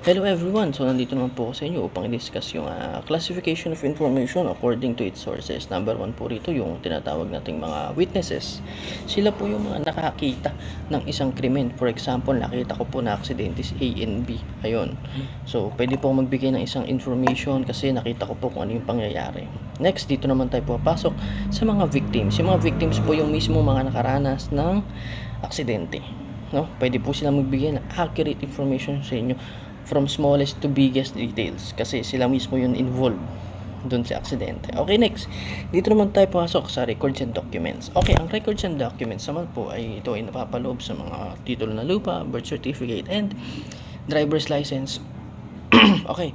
Hello everyone! So nandito naman po ako sa inyo upang i-discuss yung classification of information according to its sources. Number 1 po rito yung tinatawag nating mga witnesses. Sila po yung mga nakakita ng isang krimen. For example, nakita ko po na aksidente si A and B. Ayun. So pwede po magbigay ng isang information kasi nakita ko po kung ano yung pangyayari. Next, dito naman tayo papasok sa mga victims. Yung mga victims po yung mismo mga nakaranas ng aksidente. No? Pwede po sila magbigay ng accurate information sa inyo from smallest to biggest details kasi sila mismo yun involved doon sa aksidente. Okay, next. Dito naman tayo pasok sa records and documents. Okay, ang records and documents naman po ay ito ay napapaloob sa mga titulo na lupa, birth certificate, and driver's license. Okay.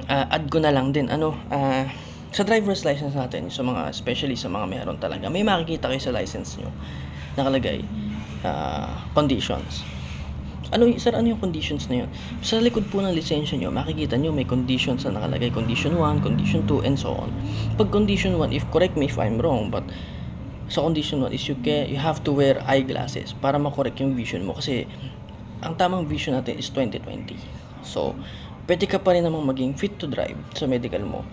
Add ko na lang din sa driver's license natin, sa mga especially sa mga meron talaga, may makikita kayo sa license nyo nakalagay conditions. Ano yung conditions na yun? Sa likod po ng lisensya nyo, makikita nyo may conditions na nakalagay. Condition 1, condition 2, and so on. Pag condition 1, correct me if I'm wrong, but sa condition 1 is you have to wear eyeglasses para makorek yung vision mo. Kasi ang tamang vision natin is 20/20. So, pwede ka pa rin namang maging fit to drive sa medical mo.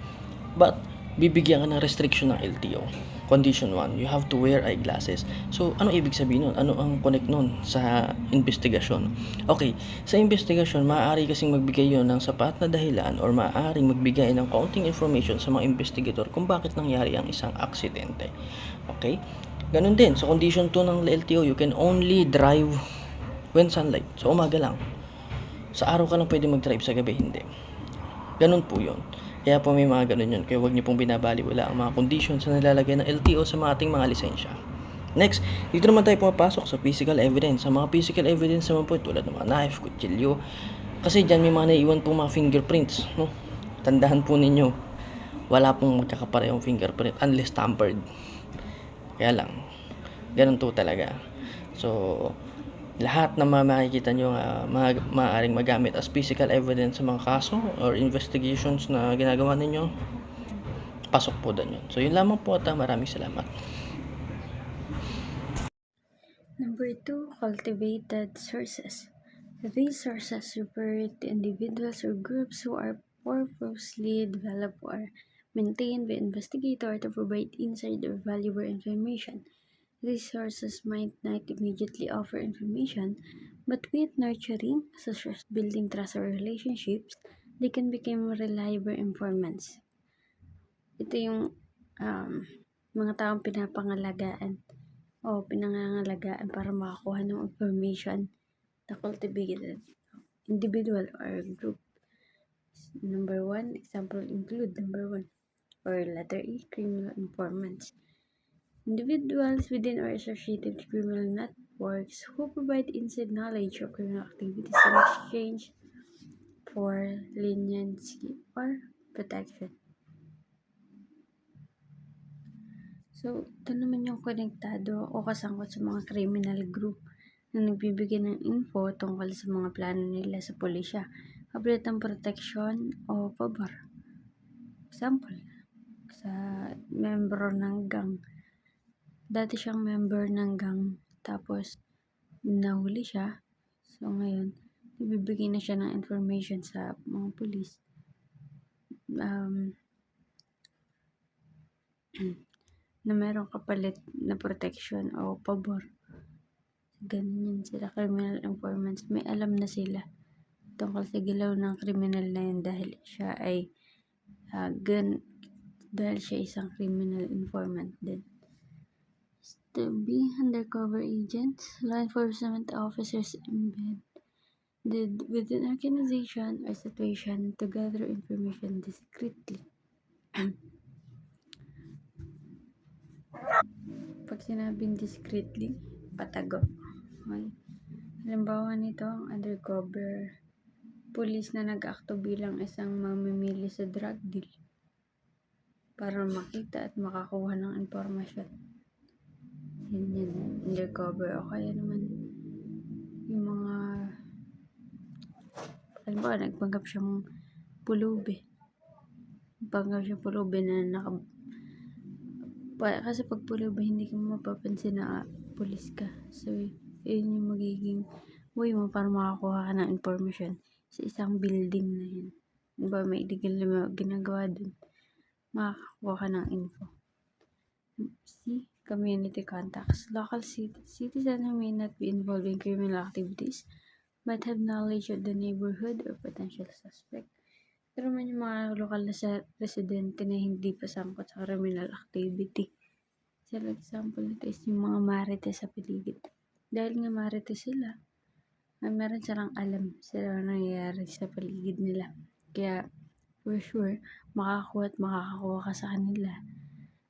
But, bibigyan ka ng restriction ng LTO. Condition 1, you have to wear eyeglasses. So, ano ibig sabihin nun? Ano ang connect nun sa investigasyon? Okay, sa investigasyon, maaari kasing magbigay yon ng sapat na dahilan or maaaring magbigay ng kaunting information sa mga investigator kung bakit nangyari ang isang aksidente. Okay? Ganun din, sa condition 2 ng LTO, you can only drive when sunlight. So, umaga lang. Sa araw ka lang pwede mag-drive, sa gabi hindi. Ganun po yun. Kaya po may mga ganun yun. Kaya huwag niyo pong binabaliwala ang mga conditions na nilalagay ng LTO sa mga ating mga lisensya. Next, dito naman tayo pumapasok sa physical evidence. Sa mga physical evidence naman po, tulad ng mga knife, kutsilyo. Kasi dyan may mga naiwan po mga fingerprints. No? Tandaan po ninyo, wala pong magkakaparehong fingerprint unless tampered. Kaya lang, ganun to talaga. So, lahat na makikita nyo maaaring magamit as physical evidence sa mga kaso or investigations na ginagawa ninyo, pasok po doon yun. So yun lamang po at maraming salamat. Number 2, cultivated sources. These sources refer to individuals or groups who are purposely developed or maintained by investigator to provide insight or valuable information. These sources might not immediately offer information, but with nurturing, such as building trust or relationships, they can become reliable informants. Ito yung mga taong pinangangalagaan para makakuha ng information na cultivated individual or group. Number 1, example include number 1 or letter E, criminal informants. Individuals within or associated with criminal networks who provide inside knowledge of criminal activities in exchange for leniency or protection. So, ito naman yung konektado o kasangkot sa mga criminal group na nagbibigay ng info tungkol sa mga plano nila sa pulisya, kapalit ng protection o pabor. Example, sa membro ng gang. Dati siyang member ng gang, tapos nahuli siya. So ngayon, ibibigay na siya ng information sa mga pulis. Na merong kapalit na protection o pabor. Ganun yun sila, criminal informants. May alam na sila tungkol sa galaw ng criminal na yun dahil siya ay dahil siya isang criminal informant din. To be undercover agents, law enforcement officers embedded within organization or situation to gather information discreetly. Pag sinabing discreetly, patago. Okay. Halimbawa nito, ang undercover police na nag-akto bilang isang mamimili sa drug deal para makita at makakuha ng impormasyon. Yan, undercover. O kaya naman yung mga halimbawa, nagpanggap siyang pulubi. Na kasi pag pulubi, hindi ka mapapansin na pulis ka. So, yun yung magiging way mo para makakuha ka ng information. sa isang building na yun. Diba may illegal na ginagawa dun, makakakuha ka ng info. C. Community contacts. Local citizens who may not be involved in criminal activities but have knowledge of the neighborhood or potential suspect. Pero man yung mga lokal na residente na hindi pa sangkot sa criminal activity. For example, ito is yung mga marites sa paligid. Dahil nga marites sila, ay meron silang alam sa nangyayari sa paligid nila. Kaya, for sure, makakakuha ka sa kanila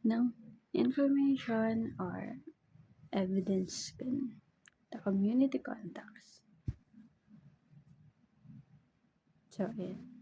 ng information or evidence. The community contacts. So, ayan.